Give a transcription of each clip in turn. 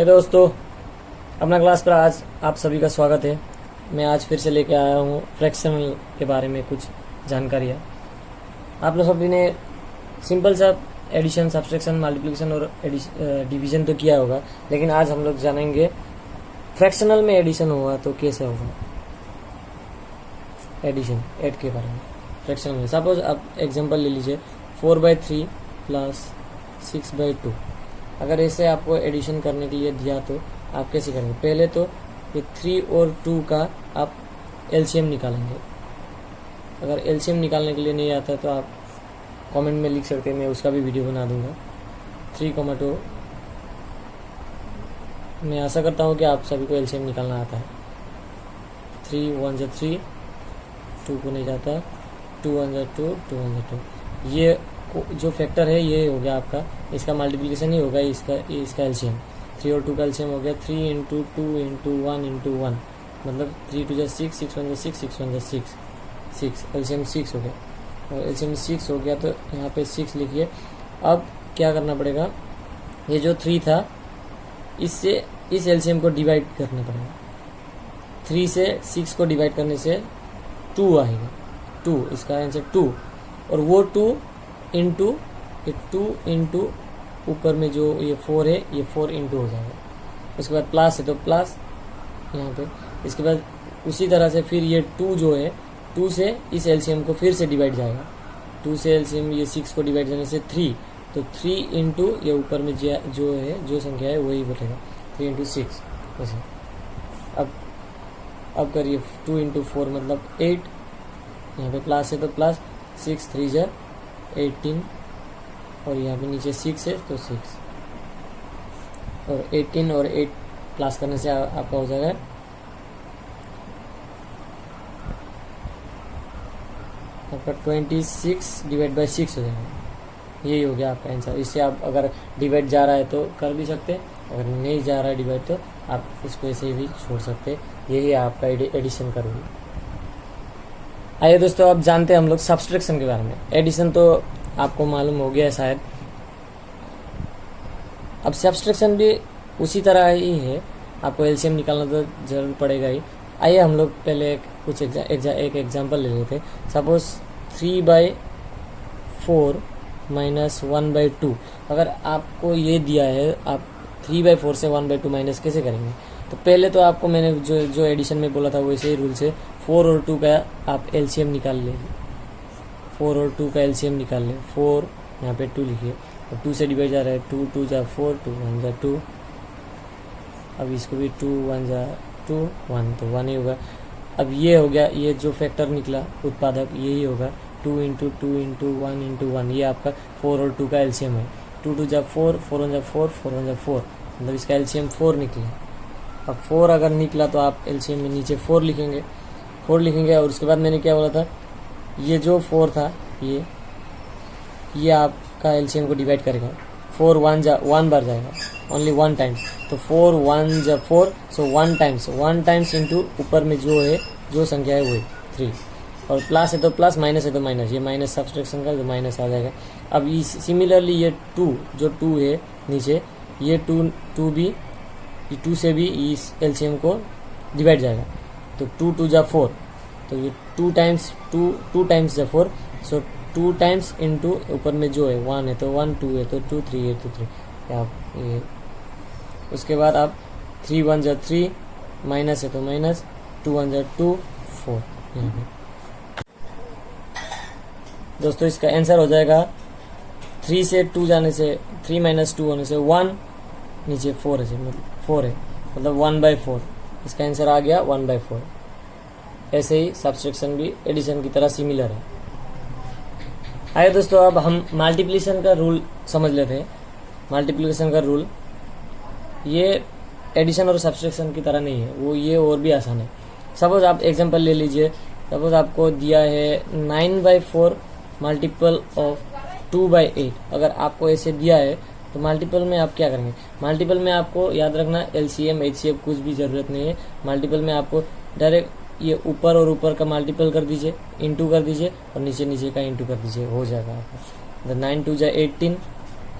हे दोस्तों, अपना क्लास पर आज आप सभी का स्वागत है। मैं आज फिर से लेके आया हूँ फ्रैक्शनल के बारे में कुछ जानकारियाँ। आप लोग सभी ने सिंपल सा एडिशन, सब्ट्रैक्शन, मल्टीप्लिकेशन और डिवीजन तो किया होगा, लेकिन आज हम लोग जानेंगे फ्रैक्शनल में एडिशन हुआ तो कैसे होगा। एडिशन, ऐड के बारे में फ्रैक्शनल में। सपोज आप एग्जांपल ले लीजिए 4/3 प्लस 6/2। अगर ऐसे आपको एडिशन करने के लिए दिया तो आप कैसे करेंगे? पहले तो ये 3 और 2 का आप एलसीएम निकालेंगे। अगर एलसीएम निकालने के लिए नहीं आता तो आप कमेंट में लिख सकते हैं, मैं उसका भी वीडियो बना दूंगा। 3,2 मैं आशा करता हूँ कि आप सभी को एलसीएम निकालना आता है। 3 1 जा 3, 2 को नहीं जाता, 2 1 जा 2, 2 1 जा 2। ये जो फैक्टर है ये हो गया आपका, इसका मल्टीप्लिकेशन ही होगा, इसका एलसीएम। 3 और 2 का एलसीएम हो गया 3 × 2 × 1 × 1, मतलब 3 2 जा 6, 6 1 जा 6, 6 1 जा 6, एलसीएम 6 हो गया। और एलसीएम 6 हो गया तो यहाँ पे 6 लिखिए। अब क्या करना पड़ेगा, ये जो 3 था इससे इस एलसीएम को डिवाइड करना पड़ेगा। 3 से 6 को डिवाइड करने से 2 आएगा, 2, इसका आंसर 2। और वो 2 इंटू ये 2 इंटू ऊपर में जो ये 4 है, ये 4 इंटू हो जाएगा। उसके बाद प्लस है तो प्लस यहाँ पे। इसके बाद उसी तरह से फिर ये 2 जो है, 2 से इस एलसीएम को फिर से डिवाइड जाएगा। 2 से एलसीएम ये 6 को डिवाइड करने से 3, तो 3 इंटू ये ऊपर में जो है, जो संख्या है वही बचेगा, 3 × 6 ऐसे। अब करिए 2 × 4 मतलब 8, यहाँ पे प्लस है तो प्लस, 6 3 जा 18, और यहाँ पे नीचे 6 है तो 6, और 18 और 8 प्लस करने से आपका हो जाएगा आपका 26/6 हो जाएगा। यही हो गया आपका आंसर। इससे आप अगर डिवाइड जा रहा है तो कर भी सकते हैं, अगर नहीं जा रहा है डिवाइड तो आप इसको ऐसे ही भी छोड़ सकते हैं। यही है आपका एडिशन का रूल। आइए दोस्तों, अब जानते हैं हम लोग सब्सट्रैक्शन के बारे में। एडिशन तो आपको मालूम हो गया है शायद। अब सब्सट्रैक्शन भी उसी तरह ही है, आपको एलसीएम निकालना तो जरूर पड़ेगा ही। आइए हम लोग पहले एक एग्जांपल ले लेते हैं। Suppose 3/4 minus 1/2। अगर आपको ये दिया है, आप 3/4 से 1/2 माइनस कैसे करेंगे? तो पहले तो आपको मैंने जो एडिशन में बोला था वैसे ही रूल से 4 और 2 का आप एलसीएम निकाल लीजिए। 4 और 2 का एलसीएम निकाल लें। 4 यहाँ पे 2 लिखिए, और 2 से डिवाइड जा रहा है, 2 2 जा 4, 2 1 जा 2। अब इसको भी 2 1 जा 2, 1 तो 1 ही होगा। अब ये हो गया, ये जो फैक्टर निकला उत्पादक यही होगा, 2 × 2 × 1 × 1। ये आपका 4 और 2 का एलसीएम है। 2 2 जा 4, 4 1 जा 4, 4 1 जा 4, मतलब इसका एलसीएम 4 निकला। अब 4 अगर निकला तो आप एलसीएम में नीचे 4 लिखेंगे, 4 लिखेंगे। और उसके बाद मैंने क्या बोला था, ये जो 4 था ये आपका एलसीएम को डिवाइड करेगा। 4 1 जा 1 बार जाएगा, ओनली 1 टाइम्स, तो 4 1 जा 4, सो 1 टाइम्स इंटू ऊपर में जो है, जो संख्या है वही 3। और प्लस है तो प्लस, माइनस है तो माइनस, ये माइनस सब्सट्रैक्शन का तो माइनस आ जाएगा। अब सिमिलरली ये 2 जो 2 है नीचे, ये 2 भी 2 से भी इस एलसीएम को डिवाइड जाएगा। तो 2 2 जा 4, तो ये 2 टाइम्स जा 4, सो 2 टाइम्स इंटू ऊपर में जो है 1 है तो 1, 2 है तो 2, 3 है तो 3। आप ये उसके बाद आप 3 1 जा 3, माइनस है तो माइनस, 2 1 जा 2, 4 यहाँ पे। दोस्तों इसका आंसर हो जाएगा 3 से 2 जाने से, 3 - 2 होने से 1, नीचे 4 है, मतलब 4 है, मतलब 1/4। इसका आंसर आ गया 1/4। ऐसे ही सब्सट्रैक्शन भी एडिशन की तरह सिमिलर है। आइए दोस्तों, अब हम मल्टीप्लिकेशन का रूल समझ लेते हैं। मल्टीप्लिकेशन का रूल ये एडिशन और सब्सट्रैक्शन की तरह नहीं है, वो ये और भी आसान है। सपोज आप एग्जांपल ले लीजिए। सपोज आपको दिया है 9/4 मल्टीपल ऑफ 2/8। अगर आपको ऐसे दिया है तो मल्टीपल में आप क्या करेंगे? मल्टीपल में आपको याद रखना एलसीएम एचसीएफ कुछ भी जरूरत नहीं है। मल्टीपल में आपको डायरेक्ट ये ऊपर और ऊपर का मल्टीपल कर दीजिए, इंटू कर दीजिए, और नीचे नीचे का इंटू कर दीजिए, हो जाएगा आपका। 9 2 जा 18,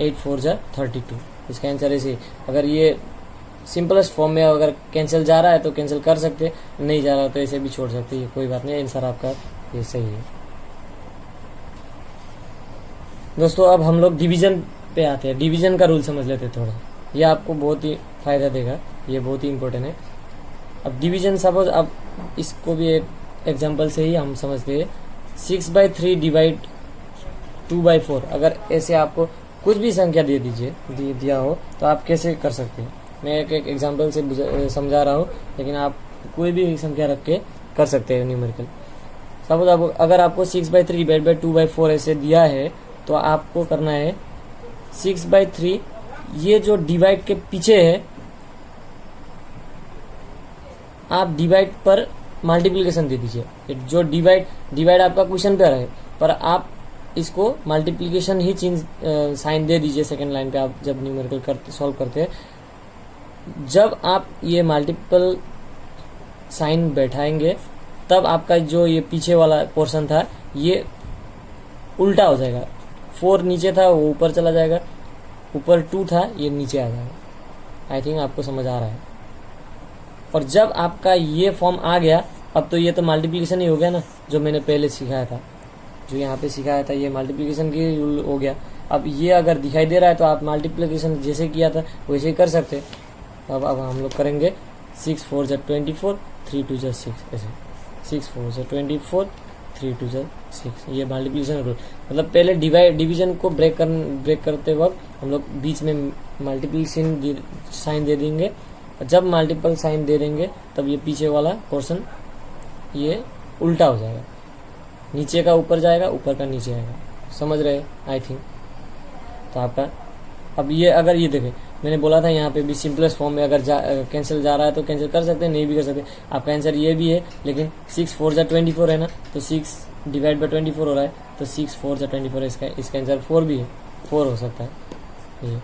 8 4 जा 32। इसका आंसर ऐसे, अगर ये सिंपलेस्ट फॉर्म में अगर कैंसिल जा रहा है तो कैंसिल कर सकते, नहीं जा रहा तो ऐसे भी छोड़ सकते, ये कोई बात नहीं, आंसर आपका ये सही है। दोस्तों अब हम लोग डिवीजन पे आते हैं, डिवीजन का रूल समझ लेते हैं थोड़ा, ये आपको बहुत ही फायदा देगा, ये बहुत ही इंपॉर्टेंट है। अब डिवीजन सपोज, अब इसको भी एक एग्जांपल से ही हम समझते हैं, 6/3 डिवाइड 2/4, अगर ऐसे आपको कुछ भी संख्या दे दीजिए दिया हो तो आप कैसे कर सकते हैं, मैं एक एग्जांपल से समझा रहा हूँ, लेकिन आप कोई भी संख्या रख के कर सकते हैं न्यूमेरिकल। सपोज अगर आपको 6/3 डिवाइड बाई 2/4 ऐसे दिया है तो आपको करना है 6/3, ये जो डिवाइड के पीछे है आप डिवाइड पर मल्टीप्लिकेशन दे दीजिए, जो डिवाइड आपका क्वेश्चन पे है, पर आप इसको मल्टीप्लिकेशन ही चेंज साइन दे दीजिए सेकेंड लाइन पे, आप जब न्यूमेरिकल सॉल्व करते हैं, जब आप ये मल्टीपल साइन बैठाएंगे तब आपका जो ये पीछे वाला पोर्शन था ये उल्टा हो जाएगा, 4 नीचे था वो ऊपर चला जाएगा, ऊपर 2 था ये नीचे आ जाएगा। आई थिंक आपको समझ आ रहा है। और जब आपका ये फॉर्म आ गया, अब तो ये तो मल्टीप्लिकेशन ही हो गया ना, जो मैंने पहले सिखाया था, जो यहाँ पे सिखाया था, ये मल्टीप्लिकेशन की रूल हो गया। अब ये अगर दिखाई दे रहा है तो आप मल्टीप्लिकेशन जैसे किया था वैसे ही कर सकते। अब हम लोग करेंगे 6 4 जा 24, 3 2 जा 6, ऐसे 6 4 जा 24, 3 2 जा 6, ये मल्टीप्लिकेशन रूल। मतलब पहले डिवीजन को ब्रेक करते वक्त हम लोग बीच में मल्टीप्लिकेशन साइन दे देंगे, जब मल्टीपल साइन दे देंगे तब ये पीछे वाला पोर्शन ये उल्टा हो जाएगा, नीचे का ऊपर जाएगा, ऊपर का नीचे आएगा। समझ रहे आई थिंक। तो आपका अब ये अगर ये देखें, मैंने बोला था यहाँ पे भी सिंपलेस्ट फॉर्म में अगर कैंसिल जा रहा है तो कैंसिल कर सकते हैं, नहीं भी कर सकते। आपका आंसर ये भी है, लेकिन 6 4 जा 24 है ना, तो 6 डिवाइड बाई 24 हो रहा है, तो 6 4 जा 24 इसका आंसर 4 भी है, 4 हो सकता है ये।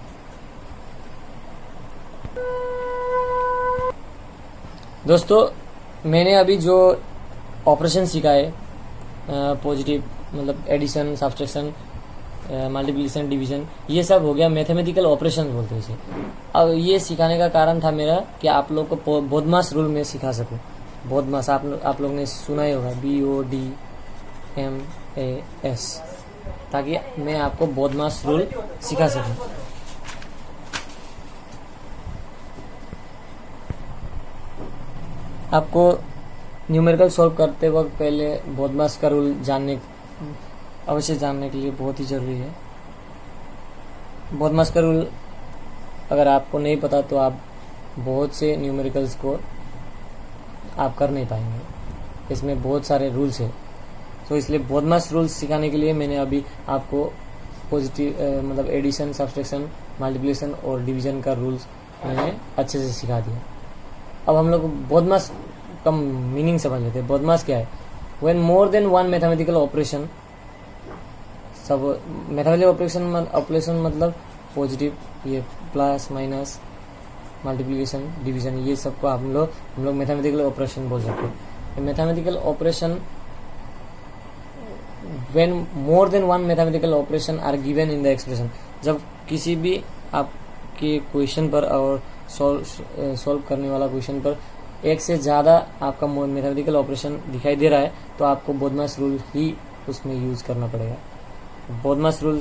दोस्तों मैंने अभी जो ऑपरेशन सीखा है, पॉजिटिव मतलब एडिशन, सब्ट्रैक्शन, मल्टीप्लिकेशन, डिवीजन, ये सब हो गया मैथमेटिकल ऑपरेशन बोलते हैं इसे। अब ये सिखाने का कारण था मेरा कि आप लोग को बोधमास रूल में सिखा सकूं। बोधमास आप लोग ने सुना ही होगा, BODMAS, ताकि मैं आपको बोधमास रूल सिखा सकूं। आपको न्यूमेरिकल सॉल्व करते वक्त पहले बोधमास का रूल अवश्य जानने के लिए बहुत ही जरूरी है। बोधमास का रूल अगर आपको नहीं पता तो आप बहुत से न्यूमेरिकल्स को आप कर नहीं पाएंगे, इसमें बहुत सारे रूल्स हैं। तो इसलिए बोधमास रूल्स सिखाने के लिए मैंने अभी आपको पॉजिटिव मतलब एडिशन, सब्ट्रैक्शन, मल्टीप्लिकेशन और डिवीजन का रूल्स मैंने अच्छे से सिखा दिया। अब हम लोग बोधमास का मीनिंग समझ लेते हैं। बोधमास क्या है? When more than one mathematical operation, सब मैथमेटिकल ऑपरेशन मतलब पॉजिटिव, ये प्लस माइनस, मल्टीप्लिकेशन, डिवीजन, ये सबको हम लोग मैथमेटिकल ऑपरेशन बोल सकते हैं। Mathematical operation when more than one mathematical operation are given in the expression, जब किसी भी आपके क्वेश्चन पर और सॉल्व करने वाला क्वेश्चन पर एक से ज्यादा आपका मैथमेटिकल ऑपरेशन दिखाई दे रहा है तो आपको बोधमास रूल ही उसमें यूज करना पड़ेगा। बोधमास रूल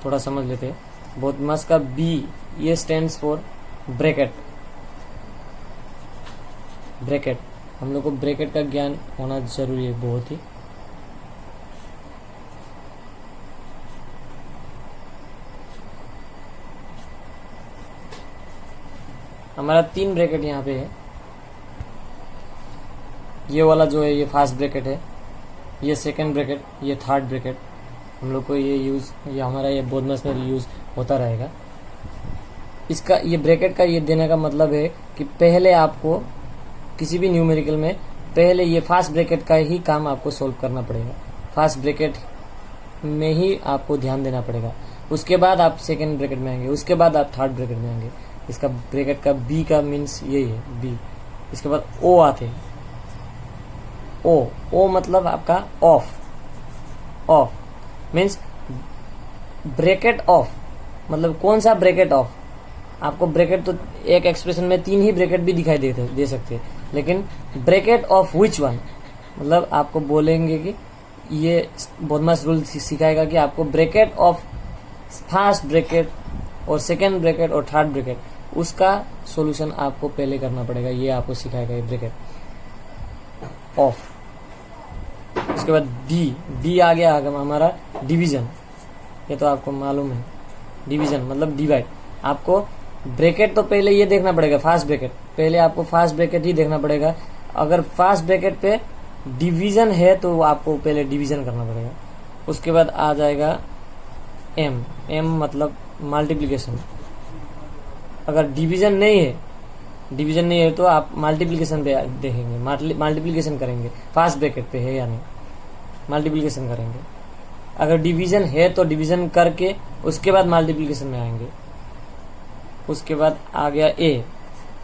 थोड़ा समझ लेते हैं। बोधमास का B ये स्टैंड्स फॉर ब्रैकेट। ब्रैकेट, हम लोग को ब्रैकेट का ज्ञान होना जरूरी है बहुत ही। हमारा 3 ब्रैकेट यहाँ पे है। ये वाला जो है ये फर्स्ट ब्रैकेट है, ये सेकंड ब्रैकेट, ये थर्ड ब्रैकेट। हम लोग को ये हमारा ये बोधमास में यूज होता रहेगा। इसका ये ब्रैकेट का ये देने का मतलब है कि पहले आपको किसी भी न्यूमेरिकल में पहले ये फर्स्ट ब्रैकेट का ही काम आपको सोल्व करना पड़ेगा। फर्स्ट ब्रैकेट में ही आपको ध्यान देना पड़ेगा। उसके बाद आप सेकंड ब्रैकेट में आएंगे, उसके बाद आप थर्ड ब्रैकेट में आएंगे। इसका ब्रैकेट का B का मीन्स यही है, B। इसके बाद O आते हैं। O मतलब आपका ऑफ मीन्स ब्रैकेट ऑफ, मतलब कौन सा ब्रैकेट ऑफ? आपको ब्रैकेट तो एक एक्सप्रेशन में 3 ही ब्रैकेट भी दिखाई दे सकते हैं, लेकिन ब्रैकेट ऑफ विच वन, मतलब आपको बोलेंगे कि ये बोधमास रूल सिखाएगा कि आपको ब्रैकेट ऑफ फर्स्ट ब्रैकेट और सेकेंड ब्रैकेट और थर्ड ब्रैकेट, उसका सॉल्यूशन आपको पहले करना पड़ेगा। ये आपको सिखाएगा ये ब्रैकेट ऑफ। उसके बाद डी आ गया हमारा डिवीजन। ये तो आपको मालूम है, डिवीजन मतलब डिवाइड। आपको ब्रैकेट तो पहले ये देखना पड़ेगा, फर्स्ट ब्रैकेट पहले आपको फर्स्ट ब्रैकेट ही देखना पड़ेगा। अगर फर्स्ट ब्रैकेट पे डिवीजन है तो आपको पहले डिवीजन करना पड़ेगा। उसके बाद आ जाएगा एम मतलब मल्टीप्लिकेशन। अगर डिवीजन नहीं है तो आप मल्टीप्लिकेशन पे देखेंगे, मल्टीप्लिकेशन करेंगे, फर्स्ट ब्रैकेट पे है या नहीं, मल्टीप्लिकेशन करेंगे। अगर डिवीजन है तो डिवीजन करके उसके बाद मल्टीप्लिकेशन में आएंगे। उसके बाद आ गया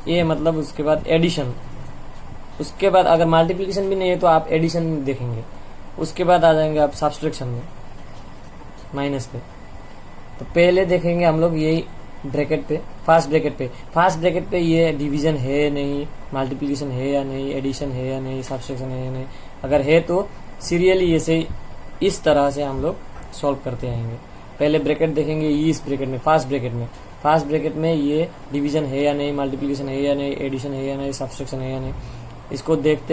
ए मतलब उसके बाद एडिशन। उसके बाद अगर मल्टीप्लिकेशन भी नहीं है तो आप एडिशन देखेंगे। उसके बाद आ जाएंगे आप सब्सट्रैक्शन में, माइनस पे। तो पहले देखेंगे हम लोग यही ब्रैकेट पे, फर्स्ट ब्रैकेट पे ये डिवीजन है नहीं, मल्टीप्लिकेशन है या नहीं, एडिशन है या नहीं, सब्सट्रैक्शन है या नहीं। अगर है तो सीरियली ऐसे इस तरह से हम लोग सॉल्व करते आएंगे। पहले ब्रैकेट देखेंगे इस ब्रैकेट में, फर्स्ट ब्रैकेट में ये डिवीजन है या नहीं, मल्टीप्लिकेशन है या नहीं, एडिशन है या नहीं, सब्सट्रैक्शन है या नहीं, इसको देख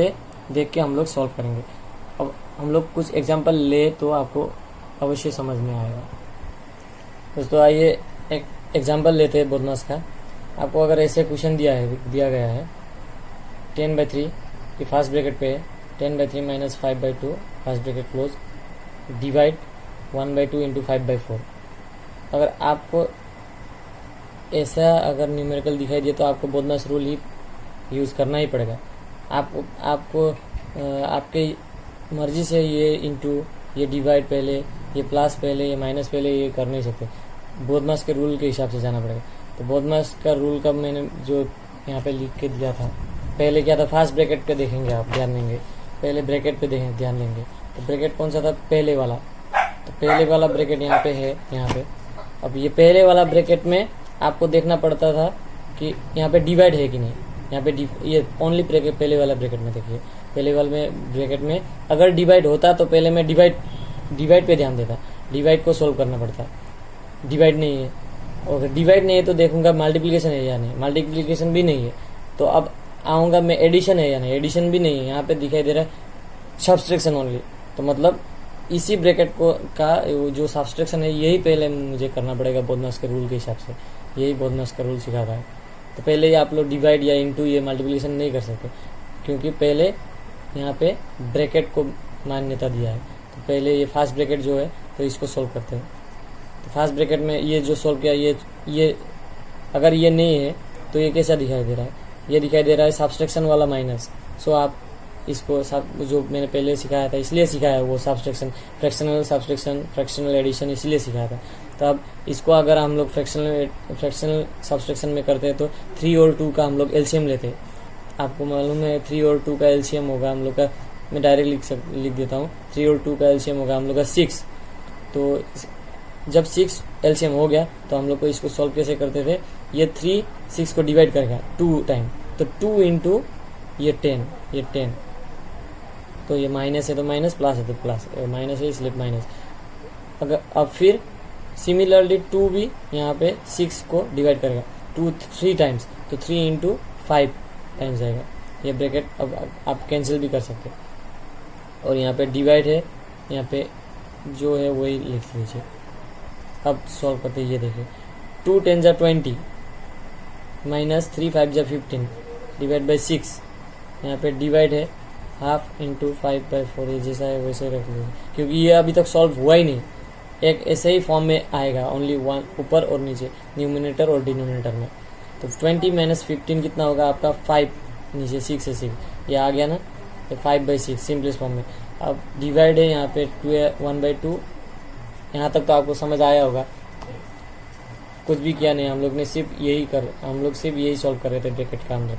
के हम लोग सॉल्व करेंगे। अब हम लोग कुछ एग्जांपल ले तो आपको अवश्य समझ में आएगा। दोस्तों आइए एक एग्जांपल लेते हैं बोधमास का। आपको अगर ऐसे क्वेश्चन दिया गया है 10/3, ये फर्स्ट ब्रैकेट पे है, 10/3 - 5/2 first bracket close, divide 1/2 into 5/4। अगर आपको ऐसा अगर न्यूमेरिकल दिखाई दिए तो आपको बोधमास रूल ही यूज करना ही पड़ेगा। आपको आपके मर्जी से ये इंटू, ये डिवाइड पहले, ये प्लस पहले, ये माइनस पहले, ये कर नहीं सकते। बोधमास के रूल के हिसाब से जाना पड़ेगा। तो बोधमास का रूल का मैंने जो यहाँ पे लिख के दिया था, पहले क्या था, फर्स्ट ब्रैकेट पे देखेंगे आप, ध्यान देंगे, पहले ब्रैकेट पे ध्यान देंगे। तो ब्रैकेट कौन सा था, पहले वाला। तो पहले वाला ब्रैकेट यहाँ पे है, यहाँ पे। अब ये पहले वाला ब्रैकेट में आपको देखना पड़ता था कि यहाँ पे डिवाइड है कि नहीं। यहाँ पे ये ओनली ब्रैकेट पहले वाला ब्रैकेट में देखिए, पहले वाले ब्रैकेट में अगर डिवाइड होता तो पहले मैं डिवाइड पे ध्यान देता, डिवाइड को सोल्व करना पड़ता। डिवाइड नहीं है, और डिवाइड नहीं है तो देखूंगा मल्टीप्लिकेशन है या नहीं, मल्टीप्लिकेशन भी नहीं है तो अब आऊंगा मैं एडिशन है या नहीं, एडिशन भी नहीं है। यहाँ पे दिखाई दे रहा है सब्सट्रैक्शन ओनली, तो मतलब इसी ब्रैकेट को का जो सब्सट्रैक्शन है यही पहले मुझे करना पड़ेगा बोधमास के रूल के हिसाब से। यही बोधमास का रूल सिखा रहा है। तो पहले ही आप लोग डिवाइड या इंटू ये मल्टीप्लिकेशन नहीं कर सकते, क्योंकि पहले यहाँ पे ब्रैकेट को मान्यता दिया है। तो पहले ये फर्स्ट ब्रैकेट जो है तो इसको सोल्व करते हैं। तो फर्स्ट ब्रैकेट में ये जो सोल्व किया, ये अगर ये नहीं है तो ये कैसा दिखाई दे रहा है, ये दिखाई दे रहा है सब्सट्रैक्शन वाला माइनस। सो आप इसको जो मैंने पहले सिखाया था, इसलिए सिखाया वो subtraction, fractional subtraction, fractional addition, इसलिए सिखाया था। तो अब इसको अगर हम लोग फ्रैक्शनल सब्सट्रैक्शन में करते हैं तो 3 और 2 का हम लोग एलसीएम लेते हैं। आपको मालूम है 3 और 2 का एलसीएम होगा हम लोग का, मैं डायरेक्ट लिख देता हूँ, 3 और 2 का एलसीएम होगा हम लोग का 6। तो जब 6 एलसीएम हो गया तो हम लोग को इसको सॉल्व कैसे करते थे, ये 3 6 को डिवाइड करेगा 2 टाइम, तो 2 इंटू ये 10, तो ये माइनस है तो माइनस, प्लस है तो प्लस, माइनस है इसलिए माइनस। अगर अब फिर सिमिलरली 2 भी यहाँ पे 6 को डिवाइड करेगा 3 टाइम्स, तो 3 इंटू 5 टाइम्स आएगा। ये ब्रैकेट अब आप कैंसिल भी कर सकते हैं। और यहाँ पे डिवाइड है, यहाँ पे जो है वही लिख लीजिए। अब सॉल्व करते ये देखिए, 2 10 जा 20 माइनस 3 5 जा 15 डिवाइड बाई 6। यहाँ पे डिवाइड है हाफ इंटू 5/4, ये जैसा है वैसे रख लीजिए, क्योंकि ये अभी तक सॉल्व हुआ ही नहीं। एक ऐसे ही फॉर्म में आएगा, ओनली 1 ऊपर और नीचे, न्यूमिनेटर और डिनोमिनेटर में। तो 20 - 15 कितना होगा आपका 5, नीचे 6 है 6, ये आ गया ना, तो 5/6 सिंपलेस्ट फॉर्म में। अब डिवाइड है यहाँ पे 1/2, यहाँ तक तो आपको समझ आया होगा। कुछ भी किया नहीं, हम लोग सिर्फ यही सॉल्व कर रहे थे ब्रैकेट का अंदर।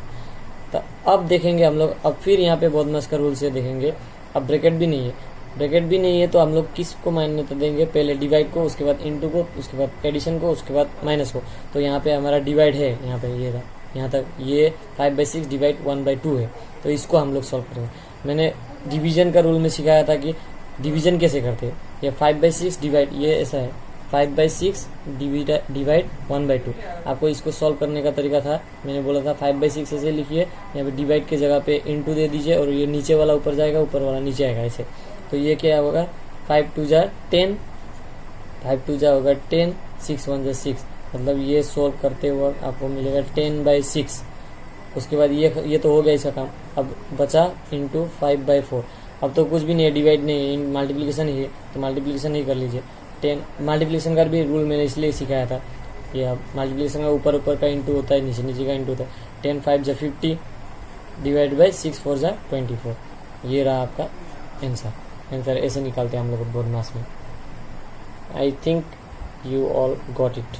तो अब देखेंगे हम लोग, अब फिर यहाँ पे बोधमास का रूल से देखेंगे। अब ब्रैकेट भी नहीं है, ब्रैकेट भी नहीं है तो हम लोग किसको मान्यता देंगे, पहले डिवाइड को, उसके बाद इनटू को, उसके बाद एडिशन को, उसके बाद माइनस को। तो यहाँ पे हमारा डिवाइड है, यहाँ पे ये रहा, यहाँ तक ये 5/6 डिवाइड 1/2 है। तो इसको हम लोग सॉल्व करेंगे। मैंने डिवीजन का रूल में सिखाया था कि डिवीजन कैसे करते हैं। ये 5/6 डिवाइड, ये ऐसा है 5/6 डिवाइड 1/2। आपको इसको सॉल्व करने का तरीका था, मैंने बोला था 5/6 ऐसे लिखिए, यहाँ पे डिवाइड के जगह पे इनटू दे दीजिए और ये नीचे वाला ऊपर जाएगा, ऊपर वाला नीचे आएगा ऐसे। तो ये क्या होगा 5 2 जा 10, 5 2 जा होगा 10, 6 1 जा 6, मतलब ये सॉल्व करते वक्त आपको मिलेगा 10/6। उसके बाद ये तो हो गया इसका काम। अब बचा इंटू 5/4। अब तो कुछ भी नहीं है, डिवाइड नहीं है, मल्टीप्लीकेशन ही है, तो मल्टीप्लीकेशन ही कर लीजिए। 10 मल्टीप्लीकेशन का भी रूल मैंने इसलिए सिखाया था। ये अब मल्टीप्लीकेशन का ऊपर ऊपर का इंटू होता है, नीचे नीचे का इंटू होता है। 10 5 जा 50 डिवाइड बाई 6 4 जा 24। ये रहा आपका आंसर ऐसे निकालते हैं हम लोग बोर्ड मास में। I think you all got it.